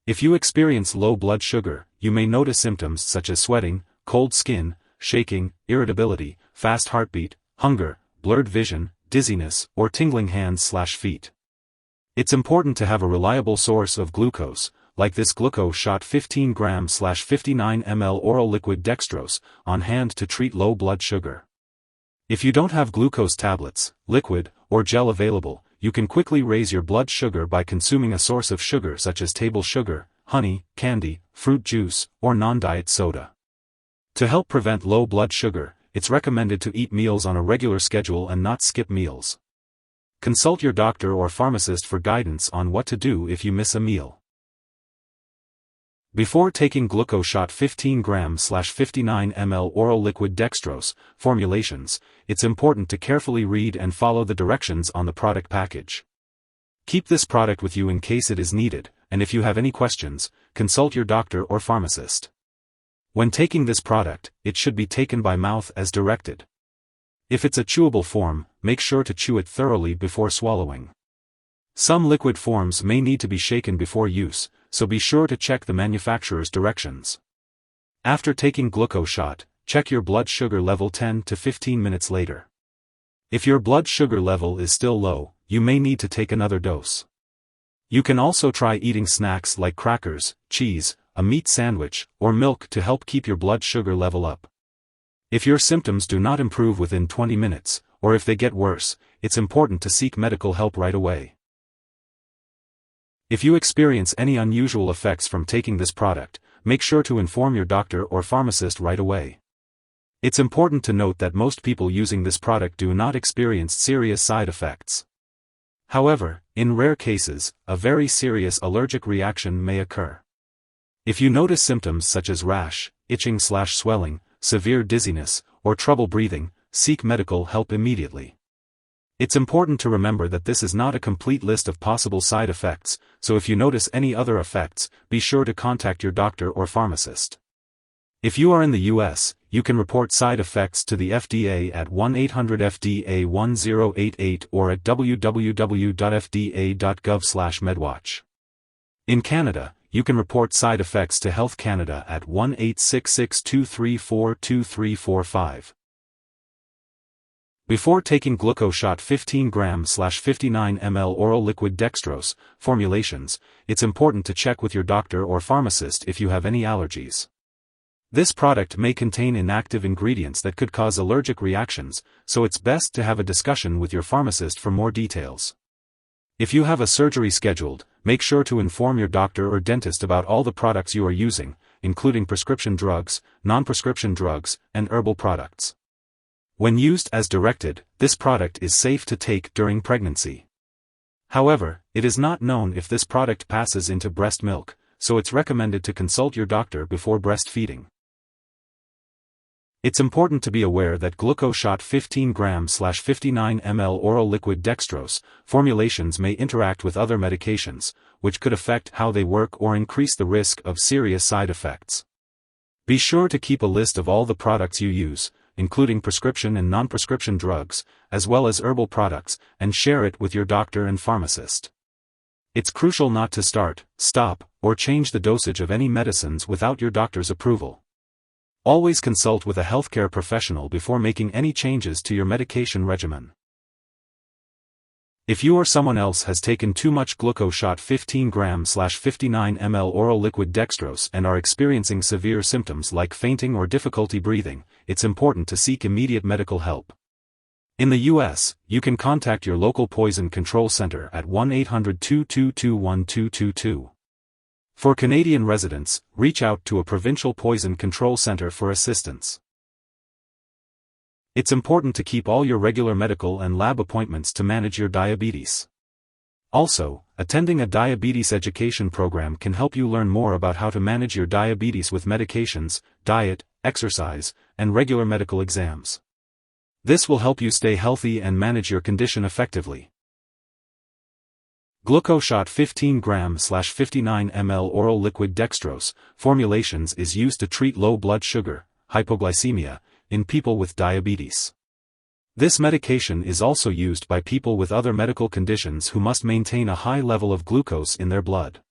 If you experience low blood sugar, you may notice symptoms such as sweating, cold skin, shaking, irritability, fast heartbeat, hunger, blurred vision, dizziness, or tingling hands/feet. It's important to have a reliable source of glucose, like this Gluco Shot 15 g/59 ml oral liquid dextrose, on hand to treat low blood sugar. If you don't have glucose tablets, liquid, or gel available, you can quickly raise your blood sugar by consuming a source of sugar such as table sugar, honey, candy, fruit juice, or non-diet soda. To help prevent low blood sugar, it's recommended to eat meals on a regular schedule and not skip meals. Consult your doctor or pharmacist for guidance on what to do if you miss a meal. Before taking Gluco Shot 15 g/59 ml oral liquid dextrose, Formulations, it's important to carefully read and follow the directions on the product package. Keep this product with you in case it is needed, and if you have any questions, consult your doctor or pharmacist. When taking this product, it should be taken by mouth as directed. If it's a chewable form, make sure to chew it thoroughly before swallowing. Some liquid forms may need to be shaken before use, so be sure to check the manufacturer's directions. After taking Gluco Shot, check your blood sugar level 10 to 15 minutes later. If your blood sugar level is still low, you may need to take another dose. You can also try eating snacks like crackers, cheese, a meat sandwich, or milk to help keep your blood sugar level up. If your symptoms do not improve within 20 minutes, or if they get worse, it's important to seek medical help right away. If you experience any unusual effects from taking this product, make sure to inform your doctor or pharmacist right away. It's important to note that most people using this product do not experience serious side effects. However, in rare cases, a very serious allergic reaction may occur. If you notice symptoms such as rash, itching/swelling, severe dizziness, or trouble breathing, seek medical help immediately. It's important to remember that this is not a complete list of possible side effects, so if you notice any other effects, be sure to contact your doctor or pharmacist. If you are in the US, you can report side effects to the FDA at 1-800-FDA-1088 or at www.fda.gov/medwatch. In Canada, you can report side effects to Health Canada at 1-866-234-2345. Before taking Gluco Shot 15 g/59 ml oral liquid dextrose, Formulations, it's important to check with your doctor or pharmacist if you have any allergies. This product may contain inactive ingredients that could cause allergic reactions, so it's best to have a discussion with your pharmacist for more details. If you have a surgery scheduled, make sure to inform your doctor or dentist about all the products you are using, including prescription drugs, non-prescription drugs, and herbal products. When used as directed, this product is safe to take during pregnancy. However, it is not known if this product passes into breast milk, so it's recommended to consult your doctor before breastfeeding. It's important to be aware that Gluco Shot 15 g/59 ml oral liquid dextrose, Formulations may interact with other medications, which could affect how they work or increase the risk of serious side effects. Be sure to keep a list of all the products you use, including prescription and non-prescription drugs, as well as herbal products, and share it with your doctor and pharmacist. It's crucial not to start, stop, or change the dosage of any medicines without your doctor's approval. Always consult with a healthcare professional before making any changes to your medication regimen. If you or someone else has taken too much Gluco Shot 15 g/59 ml oral liquid dextrose and are experiencing severe symptoms like fainting or difficulty breathing, it's important to seek immediate medical help. In the US, you can contact your local poison control center at 1-800-222-1222. For Canadian residents, reach out to a provincial poison control center for assistance. It's important to keep all your regular medical and lab appointments to manage your diabetes. Also, attending a diabetes education program can help you learn more about how to manage your diabetes with medications, diet, exercise, and regular medical exams. This will help you stay healthy and manage your condition effectively. Gluco Shot 15 g/59 ml oral liquid dextrose, Formulations is used to treat low blood sugar, hypoglycemia, in people with diabetes. This medication is also used by people with other medical conditions who must maintain a high level of glucose in their blood.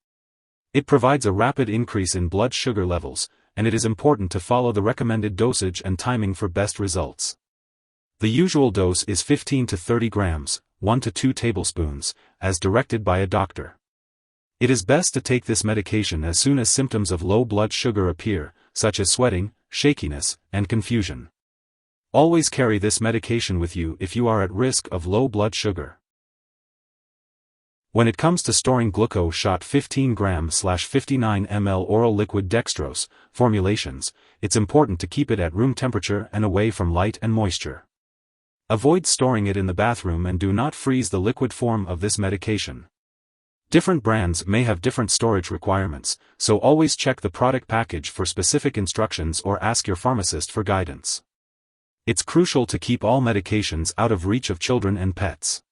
It provides a rapid increase in blood sugar levels, and it is important to follow the recommended dosage and timing for best results. The usual dose is 15 to 30 grams, 1 to 2 tablespoons, as directed by a doctor. It is best to take this medication as soon as symptoms of low blood sugar appear, such as sweating, shakiness, and confusion. Always carry this medication with you if you are at risk of low blood sugar. When it comes to storing Gluco Shot 15 gram/59 ml Oral Liquid Dextrose formulations, it's important to keep it at room temperature and away from light and moisture. Avoid storing it in the bathroom and do not freeze the liquid form of this medication. Different brands may have different storage requirements, so always check the product package for specific instructions or ask your pharmacist for guidance. It's crucial to keep all medications out of reach of children and pets.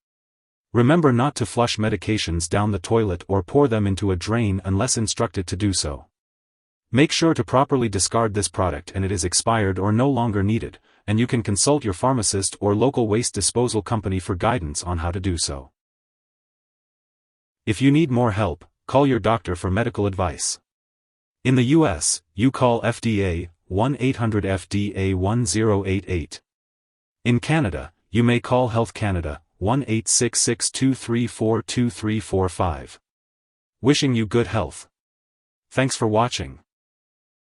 Remember not to flush medications down the toilet or pour them into a drain unless instructed to do so. Make sure to properly discard this product and it is expired or no longer needed, and you can consult your pharmacist or local waste disposal company for guidance on how to do so. If you need more help, call your doctor for medical advice. In the US, you call FDA 1-800-FDA-1088. In Canada, you may call Health Canada 1-866-234-2345. Wishing you good health. Thanks for watching.